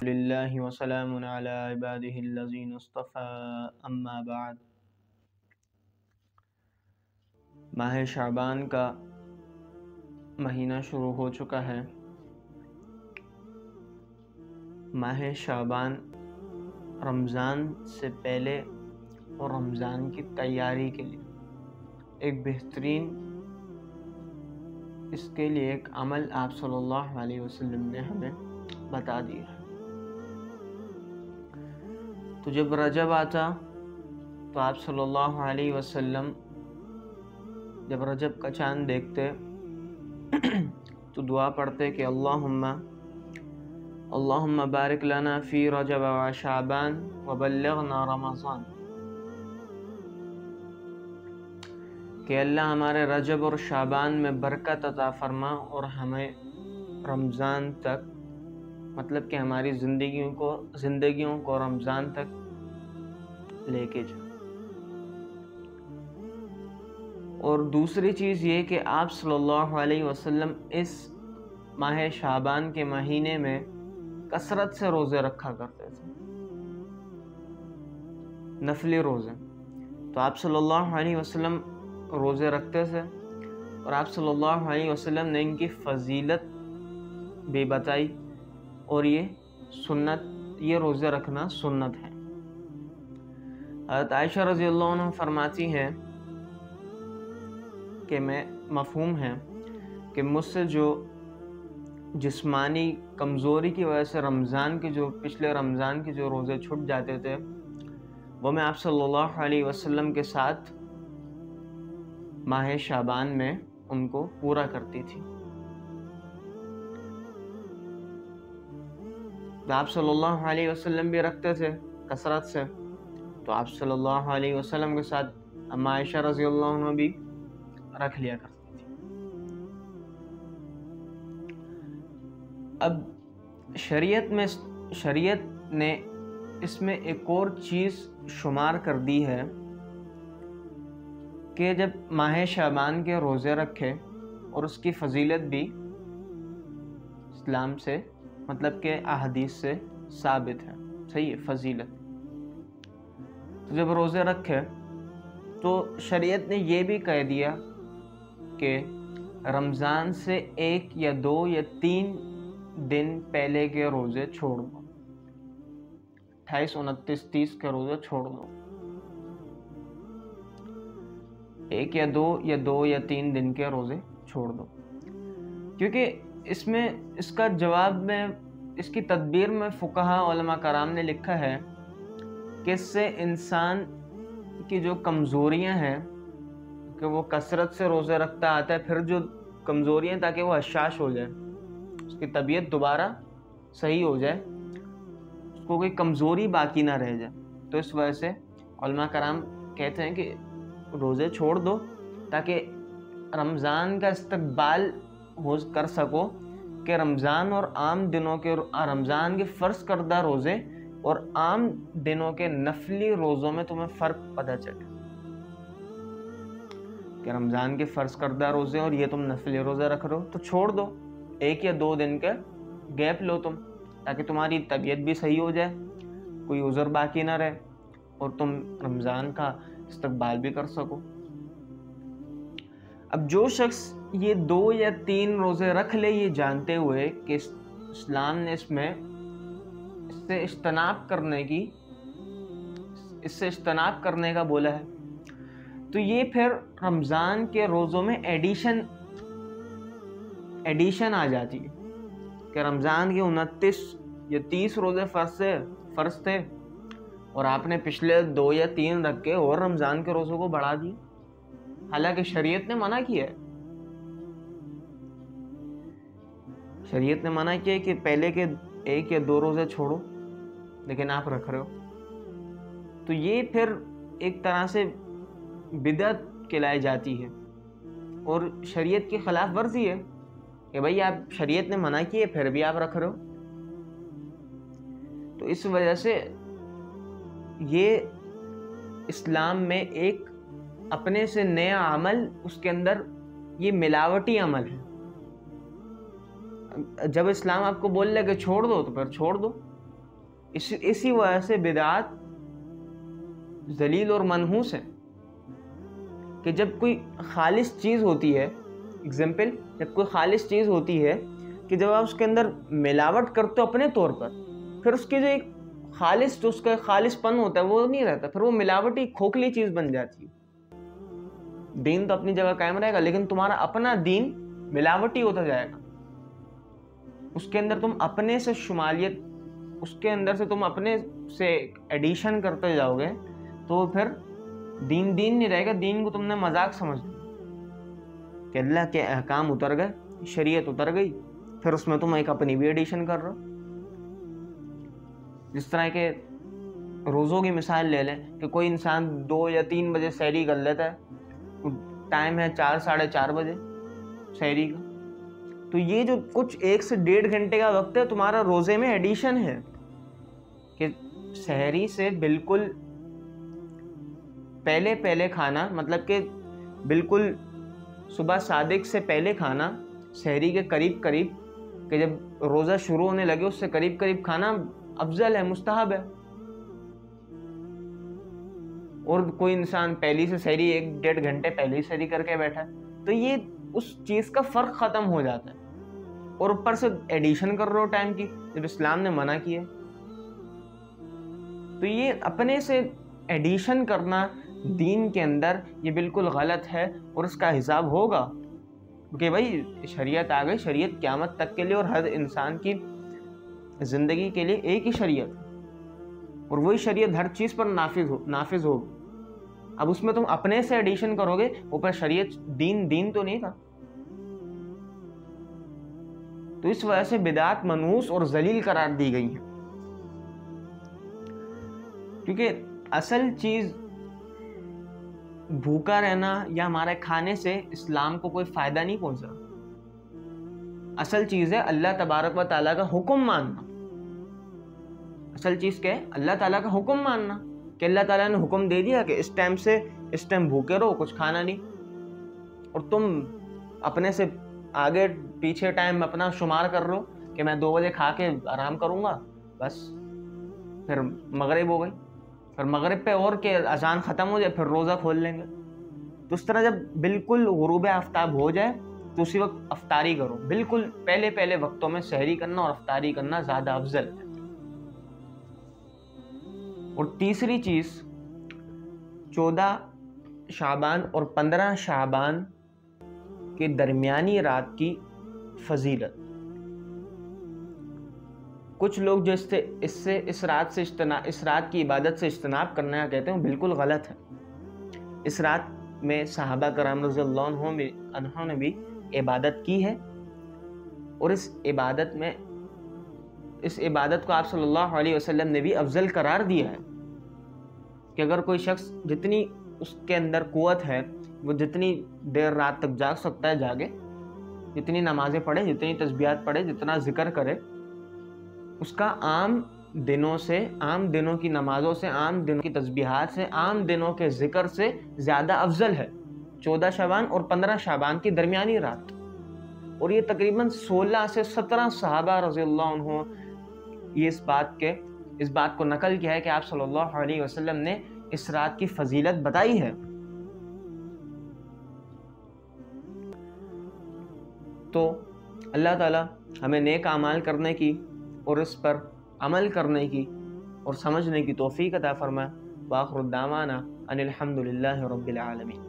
للہ وسلام علی عبادہ الذین اصطفى اما بعد۔ ماہ شعبان کا مہینہ شروع ہو چکا ہے۔ ماہ شعبان رمضان سے پہلے اور رمضان کی تیاری کے لیے ایک بہترین اس کے لیے ایک عمل آپ صلی اللہ علیہ وسلم نے ہمیں بتا دیا ہے۔ تو جب رجب آتا تو آپ صلی اللہ علیہ وسلم جب رجب کا چاند دیکھتے تو دعا پڑھتے کہ اللہم بارک لنا فی رجب و شعبان وبلغنا رمضان، کہ اللہ ہمارے رجب اور شعبان میں برکت عطا فرما اور ہمیں رمضان تک، مطلب کہ ہماری زندگیوں کو رمضان تک لے کے جا۔ اور دوسری چیز یہ کہ آپ صلی اللہ علیہ وسلم اس ماہ شعبان کے مہینے میں کثرت سے روزے رکھا کرتے تھے، نفلی روزے۔ تو آپ صلی اللہ علیہ وسلم روزے رکھتے تھے، اور آپ صلی اللہ علیہ وسلم نے ان کی فضیلت بھی بتائی، اور یہ روزے رکھنا سنت ہے۔ حضرت عائشہ رضی اللہ عنہ فرماتی ہیں کہ مفہوم ہے کہ مجھ سے جو جسمانی کمزوری کی وجہ سے پچھلے رمضان کے جو روزے چھٹ جاتے تھے، وہ میں آپ صلی اللہ علیہ وسلم کے ساتھ ماہ شعبان میں ان کو پورا کرتی تھی۔ تو آپ صلی اللہ علیہ وسلم بھی رکھتے تھے کثرت سے، تو آپ صلی اللہ علیہ وسلم کے ساتھ اما عائشہ رضی اللہ عنہ بھی رکھ لیا کرتی تھی۔ اب شریعت نے اس میں ایک اور چیز شمار کر دی ہے کہ جب ماہ شعبان کے روزے رکھے، اور اس کی فضیلت بھی اسلام سے، مطلب کہ احادیث سے ثابت ہے، صحیح ہے فضیلت۔ تو جب روزے رکھے تو شریعت نے یہ بھی کہہ دیا کہ رمضان سے 1 یا 2 یا 3 دن پہلے کے روزے چھوڑ دو، 28، 29، 30 کے روزے چھوڑ دو، 1 یا 2 یا 3 دن کے روزے چھوڑ دو، کیونکہ اس کا جواب میں، اس کی تدبیر میں فقہاء علماء کرام نے لکھا ہے کہ اس سے انسان کی جو کمزوریاں ہیں کہ وہ کثرت سے روزے رکھتا آتا ہے، پھر جو کمزوریاں، تاکہ وہ حشاش ہو جائے، اس کی طبیعت دوبارہ صحیح ہو جائے، اس کو کوئی کمزوری باقی نہ رہ جائے، تو اس وجہ سے علماء کرام کہتے ہیں کہ روزے چھوڑ دو تاکہ رمضان کا استقبال کر سکو، کہ رمضان اور عام دنوں کے، رمضان کے فرض کردہ روزے اور عام دنوں کے نفلی روزوں میں تمہیں فرق پتہ چلے، کہ رمضان کے فرض کردہ روزے اور یہ تم نفلی روزے رکھ رہے ہو تو چھوڑ دو، 1 یا 2 دن کا گیپ لو تم، تاکہ تمہاری طبیعت بھی صحیح ہو جائے، کوئی عذر باقی نہ رہے، اور تم رمضان کا استقبال بھی کر سکو۔ اب جو شخص یہ 2 یا 3 روزے رکھ لے، یہ جانتے ہوئے کہ اسلام نے اس سے اجتناب کرنے کا بولا ہے، تو یہ پھر رمضان کے روزوں میں ایڈیشن آ جاتی ہے، کہ رمضان کے 29 یا 30 روزے فرض تھے، اور آپ نے پچھلے 2 یا 3 رکھ کے اور رمضان کے روزوں کو بڑھا دیے، حالانکہ شریعت نے منع کیا ہے۔ شریعت نے منع کیا ہے کہ پہلے کے 1 یا 2 روزے چھوڑو، لیکن آپ رکھ رہے ہو، تو یہ پھر ایک طرح سے بدعت کہلائی جاتی ہے، اور شریعت کی خلاف ورزی ہے، کہ بھائی آپ، شریعت نے منع کی ہے پھر بھی آپ رکھ رہے ہو۔ تو اس وجہ سے یہ اسلام میں ایک اپنے سے نیا عمل، اس کے اندر یہ ملاوٹی عمل ہے۔ جب اسلام آپ کو بول لے کہ چھوڑ دو تو پھر چھوڑ دو، اسی وجہ سے بدعات ذلیل اور منحوس ہیں کہ جب کوئی خالص چیز ہوتی ہے، اگزامپل، جب کوئی خالص چیز ہوتی ہے کہ جب آپ اس کے اندر ملاوٹ کرتے ہو اپنے طور پر، پھر اس کی جو ایک خالص، جو اس کا خالص پن ہوتا ہے وہ نہیں رہتا، پھر وہ ملاوٹی کھوکھلی چیز بن جاتی ہے۔ دین تو اپنی جگہ قائم رہے گا، لیکن تمہارا اپنا دین ملاوٹی ہوتا جائے گا۔ اس کے اندر تم اپنے سے شمالیت، اس کے اندر سے تم اپنے سے ایڈیشن کرتے جاؤ گے تو پھر دین نہیں رہے گا، دین کو تم نے مذاق سمجھ لیا کہ اللہ کے احکام اتر گئے، شریعت اتر گئی، پھر اس میں تم ایک اپنی بھی ایڈیشن کر رہے ہو۔ جس طرح کہ روزوں کی مثال لے لیں کہ کوئی انسان 2 یا 3 بجے سحری کر لیتا ہے، ٹائم ہے 4 ساڑھے 4 بجے سحری کا، تو یہ جو کچھ 1 سے 1.5 گھنٹے کا وقت ہے تمہارا روزے میں ایڈیشن ہے کہ سحری سے بالکل پہلے کھانا، مطلب کہ بالکل صبح صادق سے پہلے کھانا، سحری کے قریب کہ جب روزہ شروع ہونے لگے اس سے قریب کھانا افضل ہے، مستحب ہے۔ اور کوئی انسان پہلی سے سحری 1-1.5 گھنٹے پہلے ہی سحری کر کے بیٹھا ہے، تو یہ اس چیز کا فرق ختم ہو جاتا ہے، اور اوپر سے ایڈیشن کر رہے ہو ٹائم کی جب اسلام نے منع کیا۔ تو یہ اپنے سے ایڈیشن کرنا دین کے اندر یہ بالکل غلط ہے، اور اس کا حساب ہوگا، کیونکہ بھائی شریعت آ گئی، شریعت قیامت تک کے لیے اور ہر انسان کی زندگی کے لیے ایک ہی شریعت ہے، اور وہی شریعت ہر چیز پر نافذ ہوگی۔ اب اس میں تم اپنے سے ایڈیشن کرو گے، اوپر شریعت دین تو نہیں تھا۔ تو اس وجہ سے بدعات منحوس اور ذلیل قرار دی گئی ہیں، کیونکہ اصل چیز بھوکا رہنا یا ہمارے کھانے سے اسلام کو کوئی فائدہ نہیں پہنچا۔ اصل چیز ہے اللہ تبارک و تعالیٰ کا حکم ماننا۔ اصل چیز کیا ہے؟ اللہ تعالیٰ کا حکم ماننا، کہ اللہ تعالیٰ نے حکم دے دیا کہ اس ٹائم سے اس ٹائم بھوکے رہو، کچھ کھانا نہیں، اور تم اپنے سے آگے پیچھے ٹائم اپنا شمار کر رہو کہ میں 2 بجے کھا کے آرام کروں گا، بس پھر مغرب ہو گئی، پھر مغرب پہ اور کہ اذان ختم ہو جائے پھر روزہ کھول لیں گے۔ تو اس طرح جب بالکل غروب آفتاب ہو جائے تو اسی وقت افطاری کرو۔ بالکل پہلے وقتوں میں سحری کرنا اور افطاری کرنا زیادہ افضل ہے۔ اور تیسری چیز، 14 شعبان اور 15 شعبان کے درمیانی رات کی فضیلت۔ کچھ لوگ جو اس رات کی عبادت سے اجتناب کرنے کا کہتے ہیں، بالکل غلط ہے۔ اس رات میں صحابہ کرام رضی اللہ عنہ نے بھی عبادت کی ہے، اور اس عبادت کو آپ صلی اللہ علیہ وسلم نے بھی افضل قرار دیا ہے کہ اگر کوئی شخص جتنی اس کے اندر قوت ہے وہ جتنی دیر رات تک جاگ سکتا ہے جاگے، جتنی نمازیں پڑھے، جتنی تسبیحات پڑھے، جتنا ذکر کرے، اس کا عام دنوں کی نمازوں سے، عام دنوں کی تسبیحات سے، عام دنوں کے ذکر سے زیادہ افضل ہے 14 شعبان اور 15 شعبان کی درمیانی رات۔ اور یہ تقریباً 16 سے 17 صحابہ رضی اللہ عنہ یہ اس بات کو نقل کیا ہے کہ آپ صلی اللہ علیہ وسلم نے اس رات کی فضیلت بتائی ہے۔ تو اللہ تعالیٰ ہمیں نیک اعمال کرنے کی اور اس پر عمل کرنے کی اور سمجھنے کی توفیق عطا فرمائے۔ وآخر الدعوانا ان الحمد للہ رب العالمین۔